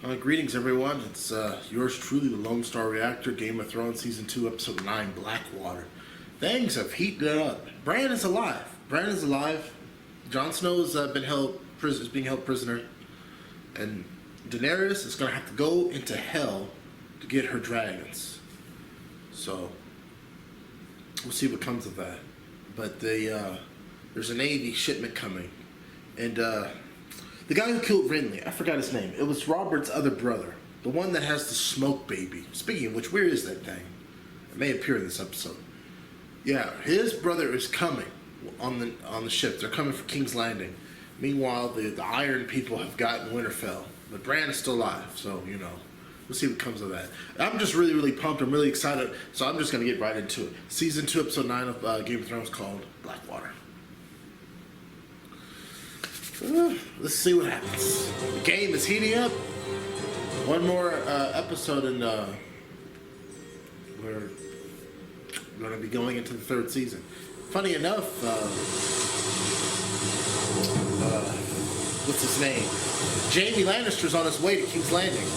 Greetings, everyone. It's yours truly, the Lone Star Reactor, Game of Thrones Season 2, Episode 9, Blackwater. Things have heated up. Bran is alive. Bran is alive. Jon Snow has being held prisoner. And Daenerys is going to have to go into hell to get her dragons. So, we'll see what comes of that. But there's a Navy shipment coming. And, the guy who killed Renly, I forgot his name. It was Robert's other brother. The one that has the smoke baby. Speaking of which, where is that thing? It may appear in this episode. Yeah, his brother is coming on the ship. They're coming for King's Landing. Meanwhile, the Iron people have gotten Winterfell. But Bran is still alive, so, you know. We'll see what comes of that. I'm just really, really pumped. I'm really excited. So I'm just going to get right into it. Season 2, Episode 9 of Game of Thrones called Blackwater. Let's see what happens. The game is heating up. One more episode and we're going to be going into the third season. Funny enough, what's his name? Jaime Lannister's on his way to King's Landing.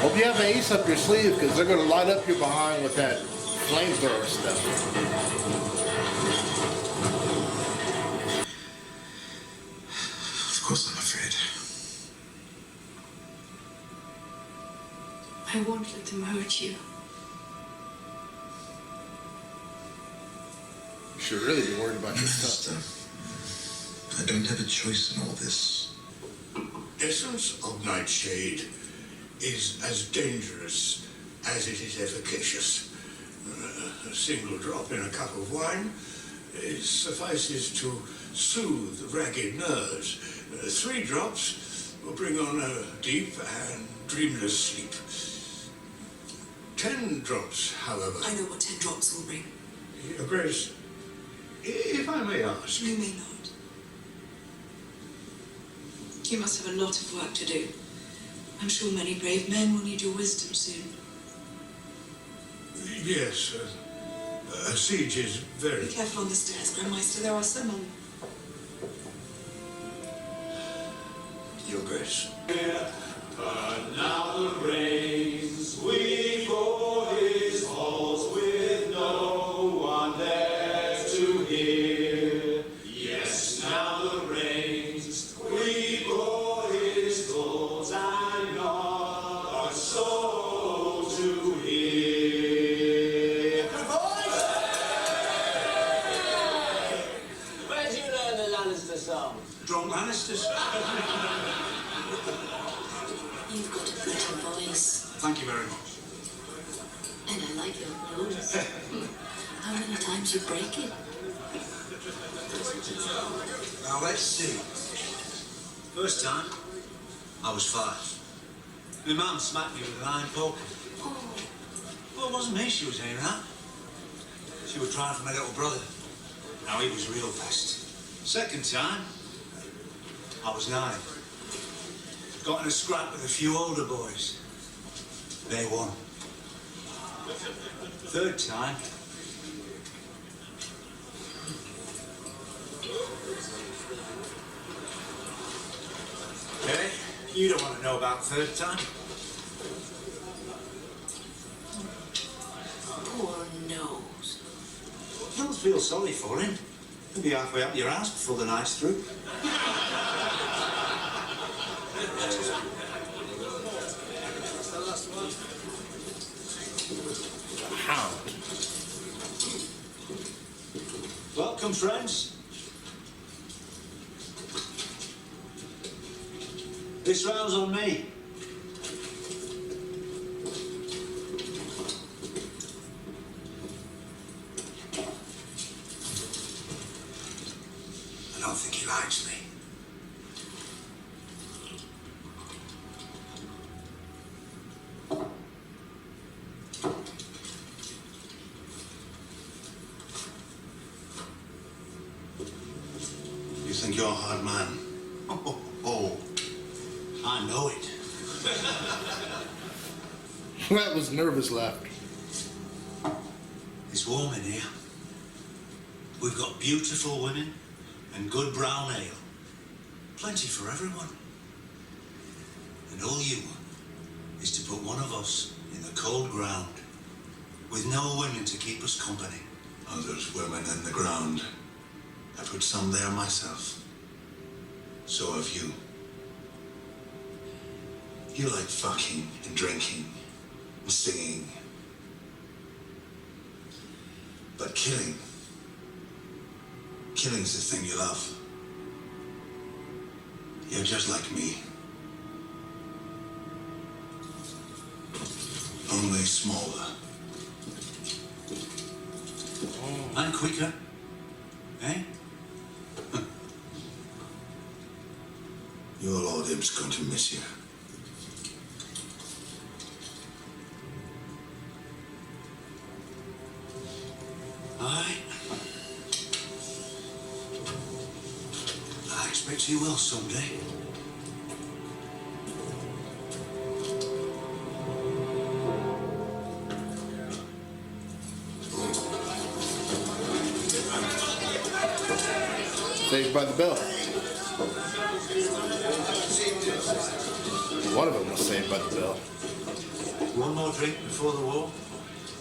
Hope you have an ace up your sleeve, because they're going to light up your behind with that flamethrower stuff. Of course I'm afraid. I won't let them hurt you. You should really be worried about your stuff. I don't have a choice in all this. Essence of nightshade is as dangerous as it is efficacious. A single drop in a cup of wine suffices to soothe ragged nerves. 3 drops will bring on a deep and dreamless sleep. 10 drops, however... I know what 10 drops will bring. Your Grace, if I may ask... You may not. You must have a lot of work to do. I'm sure many brave men will need your wisdom soon. Yes, a siege is very... Be careful on the stairs, Grandmeister. There are so many. Your Grace. But now the rains sweep o'er his halls with no one there to hear. Yes, now the rains sweep o'er his halls and not a soul to hear. Good voice! Where'd you learn the Lannister song? Drunk Lannisters. You've got a pretty voice. Thank you very much. And I like your nose. How many times you break it? Now let's see. First time, I was 5. My mum smacked me with an iron poker. Oh, Well, it wasn't me she was aiming at. She was trying for my little brother. Now he was real pissed. Second time, I was 9. Got in a scrap with a few older boys. They won. Third time, hey, you don't want to know about third time. poor nose. Don't feel sorry for him. He'll be halfway up your ass before the night's through. Hound. Welcome, friends. This round's on me. I don't think he likes me. You think you're a hard man? Oh, I know it. That was nervous laughter. It's warm in here. We've got beautiful women and good brown ale. Plenty for everyone. And all you want is to put one of us in the cold ground with no women to keep us company. Oh, those women in the ground. I put some there myself. So have you. You like fucking and drinking and singing. But killing's the thing you love. You're just like me. Only smaller. And quicker. Eh? Your Lord Im's going to miss you. Aye. I expect you will someday. Saved by the Bell. One of them was saved by the Bell. One more drink before the war,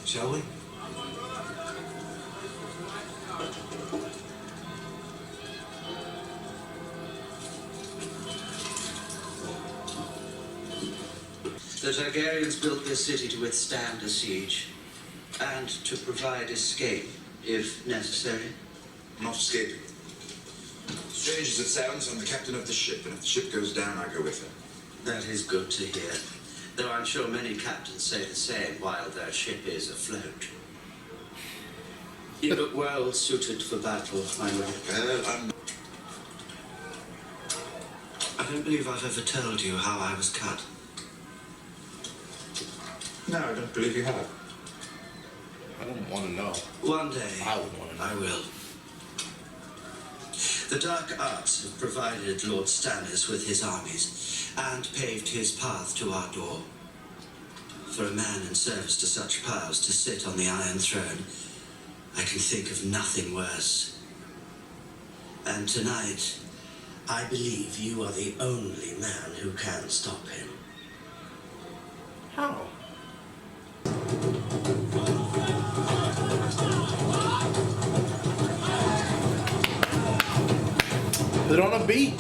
shall we? The Targaryens built this city to withstand a siege and to provide escape if necessary. Not escaping. Strange as it sounds, I'm the captain of the ship, and if the ship goes down, I go with her. That is good to hear. Though I'm sure many captains say the same while their ship is afloat. You look well suited for battle, my lord. I'm... I don't believe I've ever told you how I was cut. No, I don't believe you have. I don't want to know. One day, I would want to know. I will. The dark arts have provided Lord Stannis with his armies and paved his path to our door. For a man in service to such powers to sit on the Iron Throne, I can think of nothing worse. And tonight, I believe you are the only man who can stop him. How? Put on a beat.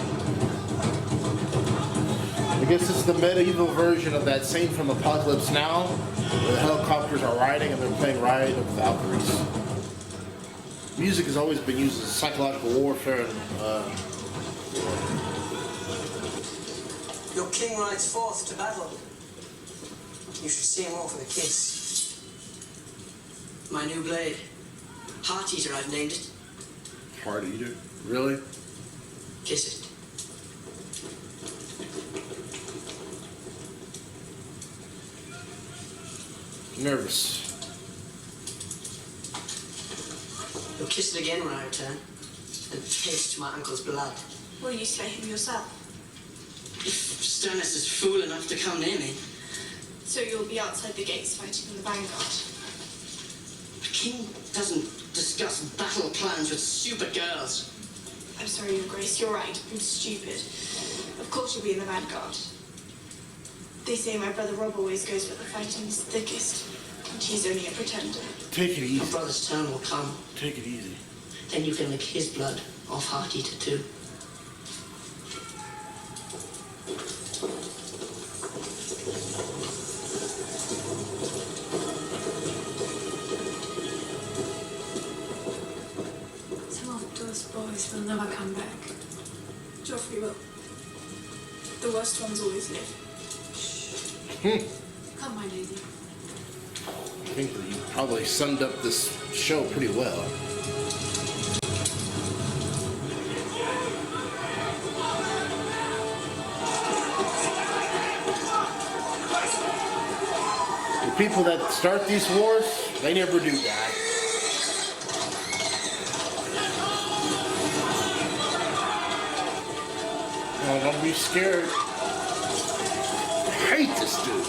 I guess it's the medieval version of that scene from Apocalypse Now, where the helicopters are riding and they're playing Ride of the Valkyries. Music has always been used as psychological warfare. Your king rides forth to battle. You should see him off with a kiss. My new blade. Heart Eater, I've named it. Heart Eater? Really? Kiss it. Nervous. You'll kiss it again when I return. And taste my uncle's blood. Will you slay him yourself? If Stannis is fool enough to come near me. So you'll be outside the gates fighting in the vanguard. The king doesn't discuss battle plans with stupid girls. I'm sorry, Your Grace, you're right. I'm stupid. Of course you'll be in the vanguard. They say my brother Rob always goes where the fighting is thickest, and he's only a pretender. Take it Your easy. brother's turn will come. Take it easy. Then you can lick his blood off Heart Eater too. Some of those boys will never come back. Joffrey will. The worst ones always live. Come, my lady. I think that you probably summed up this show pretty well. The people that start these wars, they never do die. Oh, don't be scared. I hate this dude.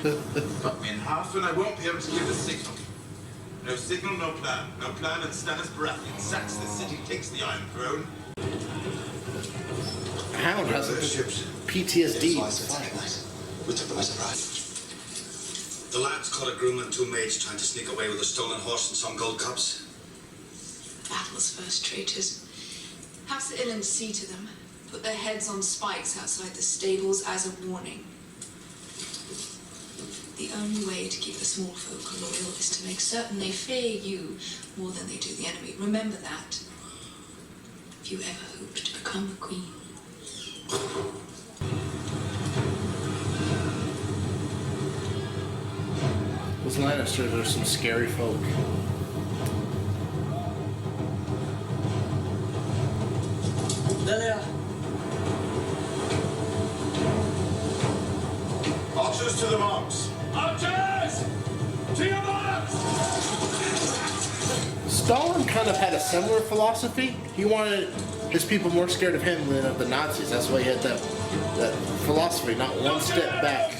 Cut me in half and I won't be able to give the signal. No signal, no plan. No plan, and Stannis Baratheon sacks the city, takes the Iron Throne. Hound has PTSD. We took them by surprise. The lads caught a groom and two maids trying to sneak away with a stolen horse and some gold cups. Battle's first traitors. Have Sir Ilan see to them. Put their heads on spikes outside the stables as a warning. The only way to keep the small folk loyal is to make certain they fear you more than they do the enemy. Remember that. If you ever hope to become a queen. Those Lannisters are some scary folk. There they are. Archers to the marks. Archers! To your marks! Stalin kind of had a similar philosophy. He wanted his people more scared of him than of the Nazis. That's why he had that philosophy, not one step back.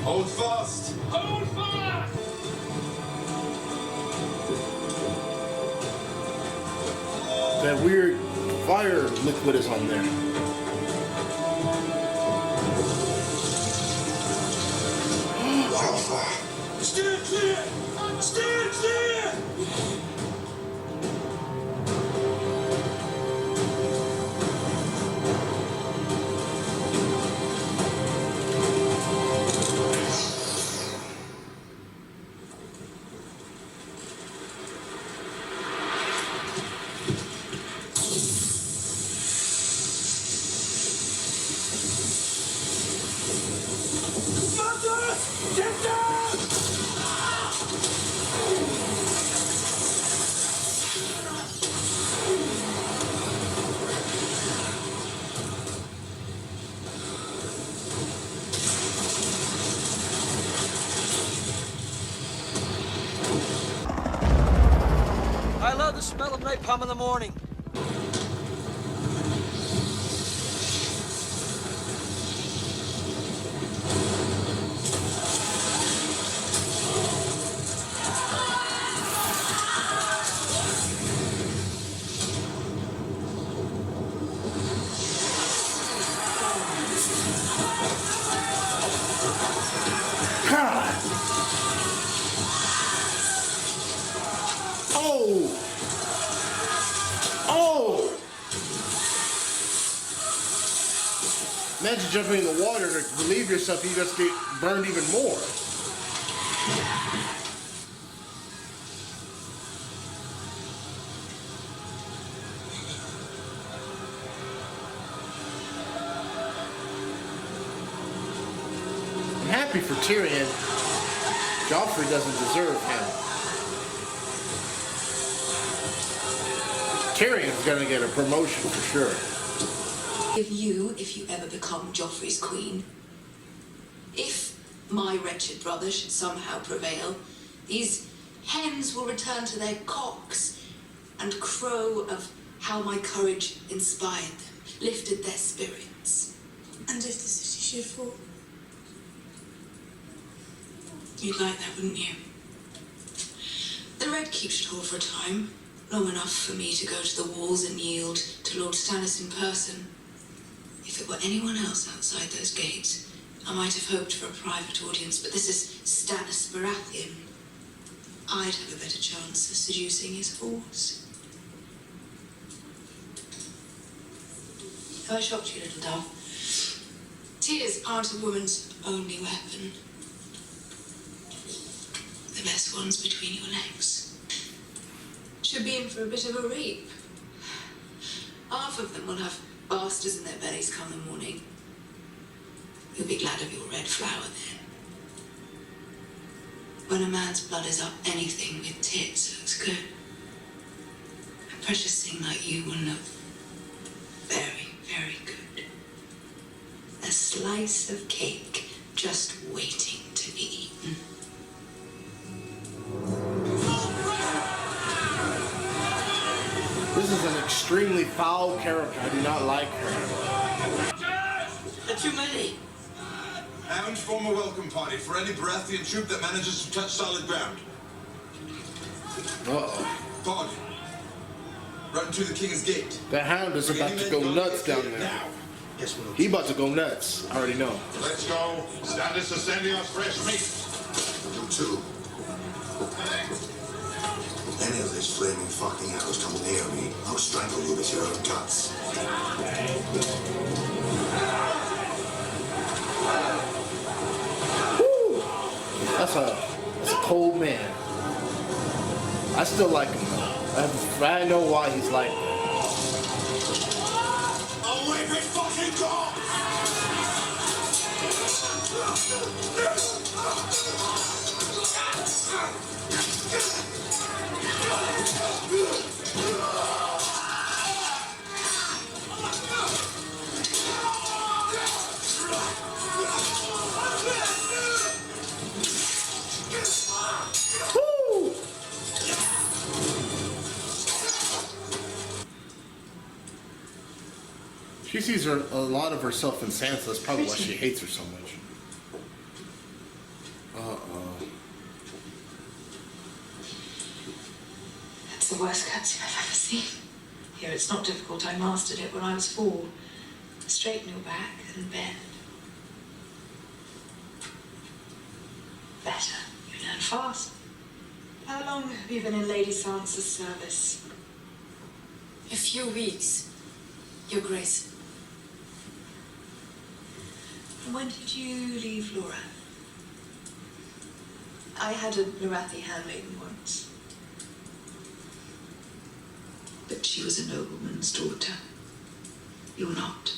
Hold fast. Hold fast! That weird fire liquid is on there. Wildfire. Steer clear! Steer clear! Masters! Get down! I love the smell of napalm in the morning. God! Oh! Oh! Imagine jumping in the water to relieve yourself, you just get burned even more. I'm happy for Tyrion. Joffrey doesn't deserve him. Tyrion's gonna get a promotion for sure. Give you, if you ever become Joffrey's queen. If my wretched brother should somehow prevail, these hens will return to their cocks and crow of how my courage inspired them, lifted their spirits. And if the city should fall? You'd like that, wouldn't you? The Red Keep should hold for a time, long enough for me to go to the walls and yield to Lord Stannis in person. If it were anyone else outside those gates, I might have hoped for a private audience, but this is Stannis Baratheon. I'd have a better chance of seducing his horse. Have I shocked you, little dove? Tears aren't a woman's only weapon. The best one's between your legs. Should be in for a bit of a reap. Half of them will have bastards in their bellies come the morning. You'll be glad of your red flower then. When a man's blood is up, anything with tits looks good. A precious thing like you will look very, very good. A slice of cake just waiting to be eaten. This is an extremely foul character. I do not like her. It's too many. Hound, form a welcome party for any Baratheon troop that manages to touch solid ground. Uh-oh. Pod, run to the King's Gate. The Hound is about to go nuts down there. Now. Yes, we'll. He about to go nuts. I already know. Let's go. Stannis is sending us fresh meat. You too. Any of this flaming fucking arrows come near me, I'll strangle you with your own guts. Woo! That's a cold man. I still like him though. I know why he's like. I'll whip it fucking gone! Woo! She sees a lot of herself in Sansa. That's probably why she hates her so much. That's the worst cutscene I've ever seen. Here, it's not difficult. I mastered it when I was 4. Straighten your back and bend. Better. You learn fast. How long have you been in Lady Sansa's service? A few weeks, Your Grace. And when did you leave Laura? I had a Marathi handmaiden once. But she was a nobleman's daughter. You're not.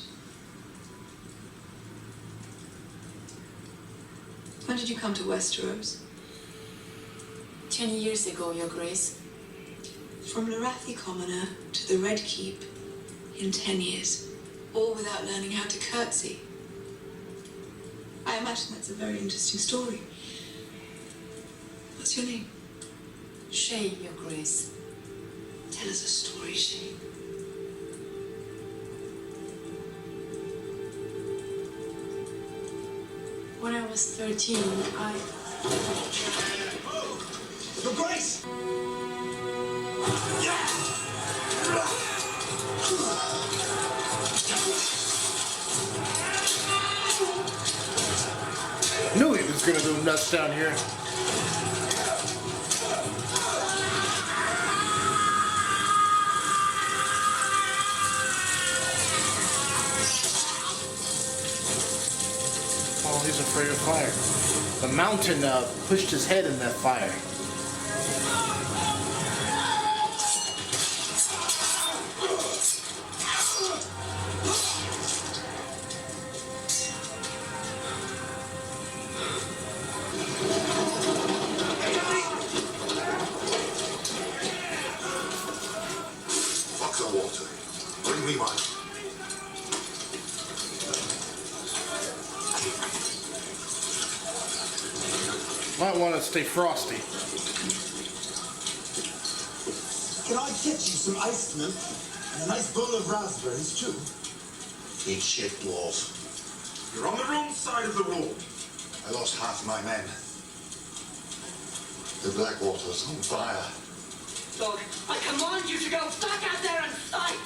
When did you come to Westeros? 10 years ago, Your Grace. From Marathi commoner to the Red Keep in 10 years. All without learning how to curtsy. I imagine that's a very interesting story. What's your name? Shay, Your Grace. Tell us a story, Shay. When I was 13, Your Grace! Knew he was gonna go nuts down here. Oh, he's afraid of fire. The mountain pushed his head in that fire. Fuck the water. Bring me one. Might want to stay frosty. Can I get you some iced milk and a nice bowl of raspberries too? Eat shit, dwarf. You're on the wrong side of the wall. I lost half my men. The Blackwater's on fire. Dog, I command you to go back out there and fight!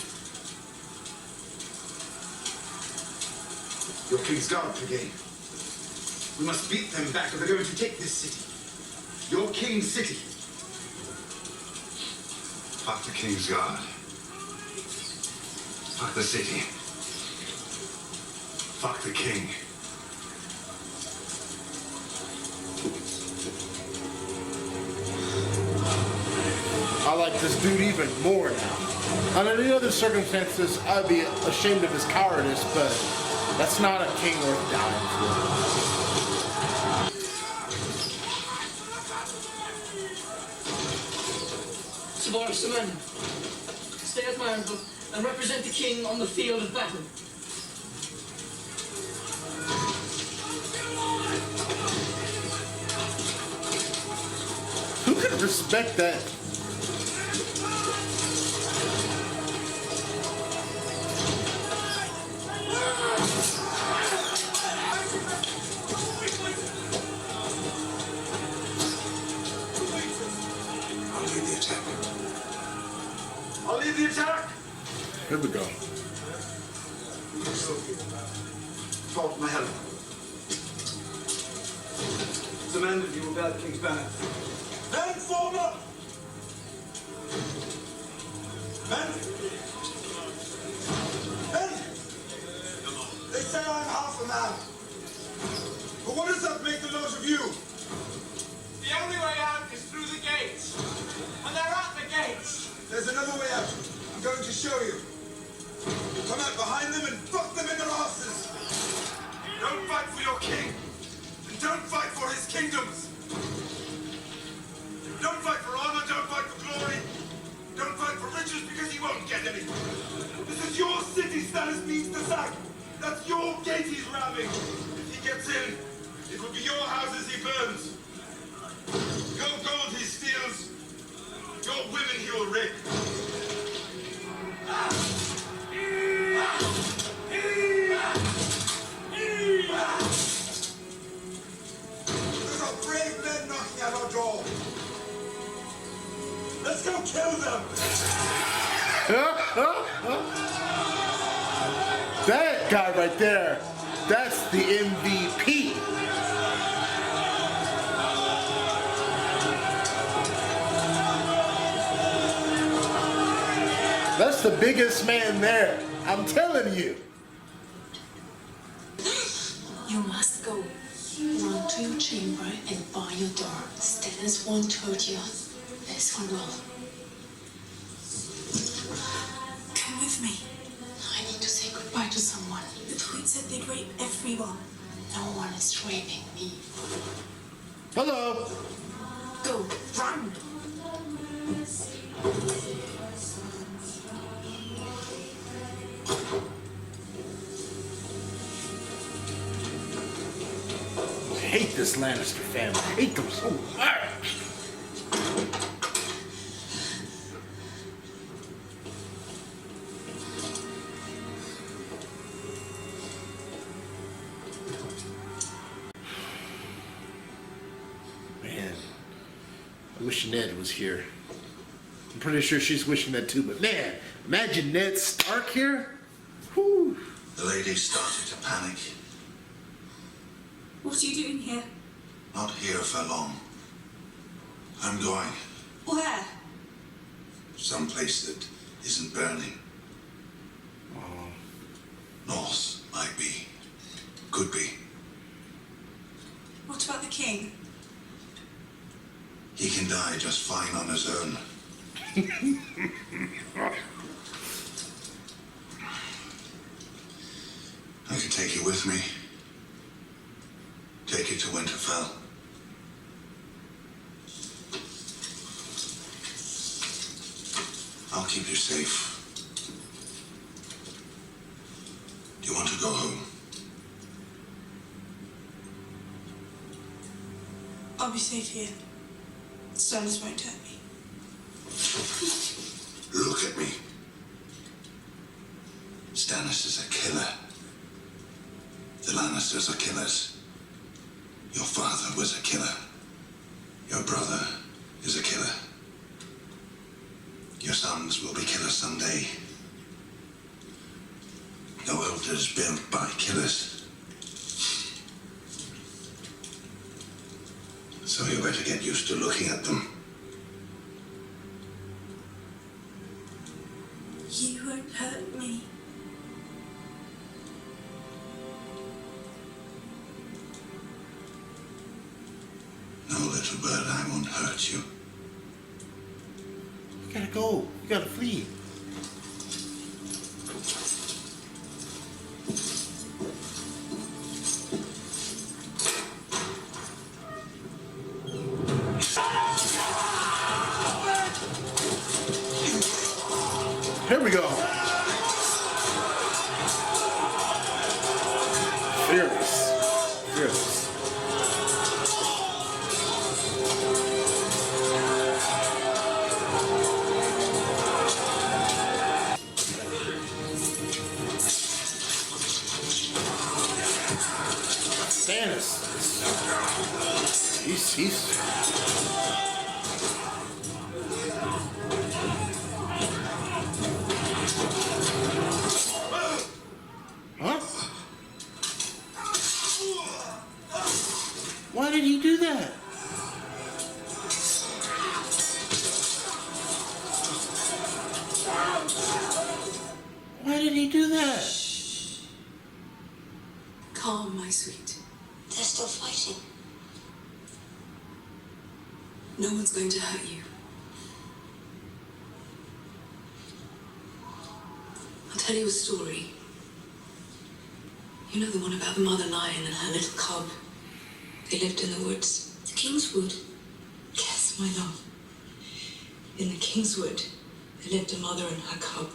Your King's Guard brigade. We must beat them back or they're going to take this city. Your King's city. Fuck the King's Guard. Fuck the city. Fuck the King. I like this dude even more now. Under any other circumstances, I'd be ashamed of his cowardice, but that's not a king worth dying for. Suman, stay as my uncle and represent the king on the field of battle. Who could respect that? I'll lead the attack. Here we go. Fall to my help. The men of you will bear the king's banner. Men, form up! Men! Men! They say I'm half a man. But what does that make the lot of you? The only way out is through the gates. And they're at the gates. There's another way out. I'm going to show you. Come out behind them and fuck them in their asses. Don't fight for your king. And don't fight for his kingdoms. Don't fight for honor, don't fight for glory. Don't fight for riches because he won't get any. This is your city Stannis needs to sack. That's your gate he's ramming. If he gets in, it will be your houses he burns. Your gold he steals. Your women he will rape. There's a brave men knocking at our door. Let's go kill them. That guy right there, that's the MVP. That's the biggest man there. I'm telling you. You must go. Run to your chamber and bar your door. Stannis won't hurt you. This one will. Come with me. I need to say goodbye to someone. The Queen said they'd rape everyone. No one is raping me. Hello. Go, run! I hate this Lannister family. I hate them so much. Man, I wish Ned was here. I'm pretty sure she's wishing that too, but man, imagine Ned Stark here. Whew. The lady started to panic. What are you doing here? Not here for long. I'm going Where? someplace that isn't burning. North might be. Could be. What about the king? He can die just fine on his own. I can take you with me. Take you to Winterfell. I'll keep you safe. Do you want to go home? I'll be safe here. Stannis won't hurt me. Look at me. Stannis is a killer. The Lannisters are killers. Your father was a killer. Your brother is a killer. Your sons will be killers someday. The world is built by killers. So you better get used to looking at them. You won't hurt me. No, little bird, I won't hurt you. You gotta go. You gotta flee. Here we go. Fearless. Fearless. Stannis. He's did he do that? Calm, my sweet. They're still fighting. No one's going to hurt you. I'll tell you a story. You know the one about the mother lion and her little cub? They lived in the woods. The Kingswood. Yes, my love. In the Kingswood, there lived a mother and her cub.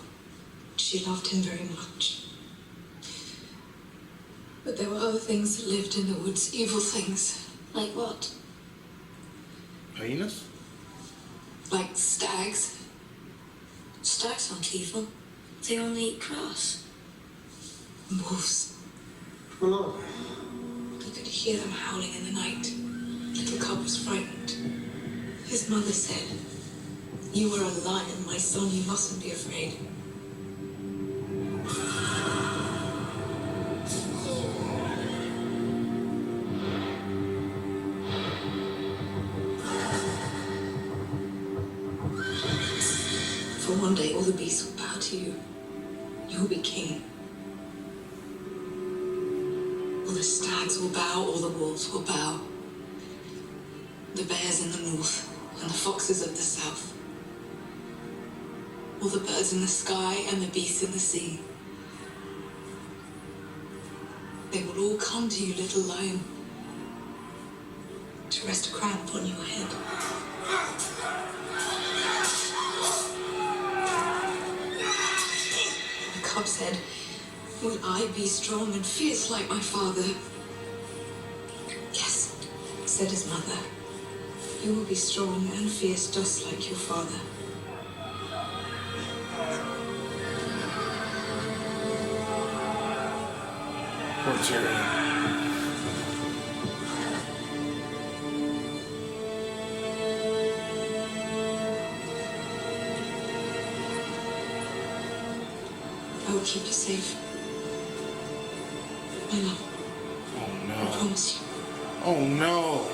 She loved him very much. But there were other things that lived in the woods, evil things. Like what? Hyenas? Like stags. Stags aren't evil. They only eat grass. And wolves. Hello. You could hear them howling in the night. Little cub was frightened. His mother said, "You are a lion, my son, you mustn't be afraid." For one day all the beasts will bow to you. You will be king. All the stags will bow, all the wolves will bow. The bears in the north and the foxes of the south. All the birds in the sky and the beasts in the sea. They will all come to you, little lion, to rest a crown upon your head. The cub said, "Will I be strong and fierce like my father?" "Yes," said his mother. "You will be strong and fierce just like your father." Poor Tyrion. I will keep you safe. My love, Oh I no. promise you. Oh no.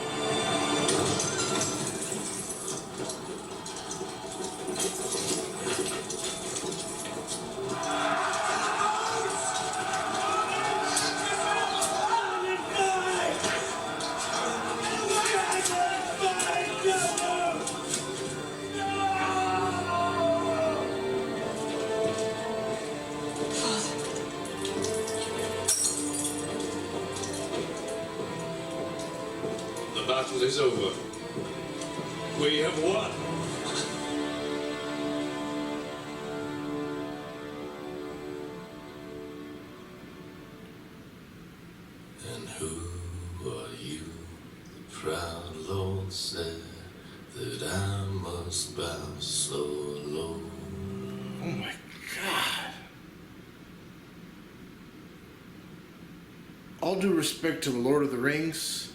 Father, The battle is over. We have won. And who are you? The proud Lord said that I must bow so low. Oh my god. All due respect to the Lord of the Rings,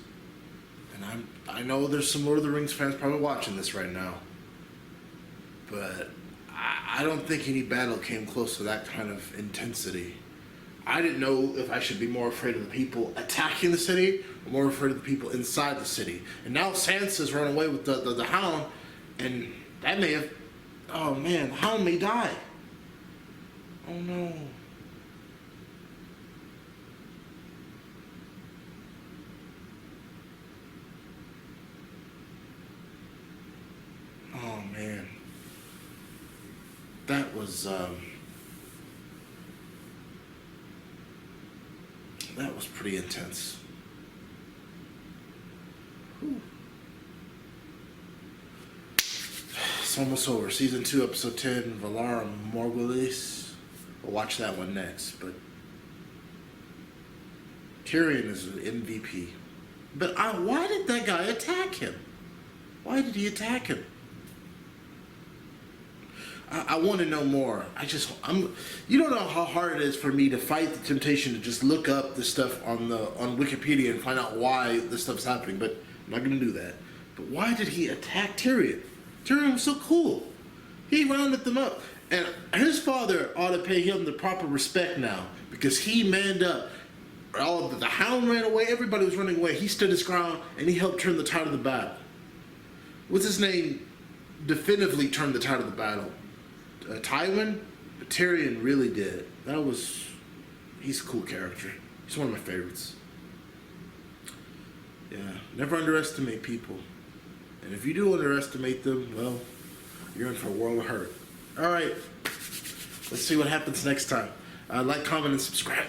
and I know there's some Lord of the Rings fans probably watching this right now, but I don't think any battle came close to that kind of intensity. I didn't know if I should be more afraid of the people attacking the city or more afraid of the people inside the city. And now Sansa's run away with the Hound, and that may have... Oh man, the Hound may die. Oh no. Oh man. That was pretty intense. Whew. It's almost over. Season 2, episode 10, Valar Morghulis. We'll watch that one next, but Tyrion is an MVP. But why did that guy attack him? Why did he attack him? I want to know more. You don't know how hard it is for me to fight the temptation to just look up this stuff on Wikipedia and find out why this stuff's happening, but I'm not going to do that. But why did he attack Tyrion? Tyrion was so cool. He rounded them up. And his father ought to pay him the proper respect now, because he manned up. All of the Hound ran away, everybody was running away. He stood his ground and he helped turn the tide of the battle. What's his name? Definitively turned the tide of the battle. Tywin? Tyrion really did. He's a cool character. He's one of my favorites. Yeah, never underestimate people. And if you do underestimate them, well, you're in for a world of hurt. All right, let's see what happens next time. Like, comment, and subscribe.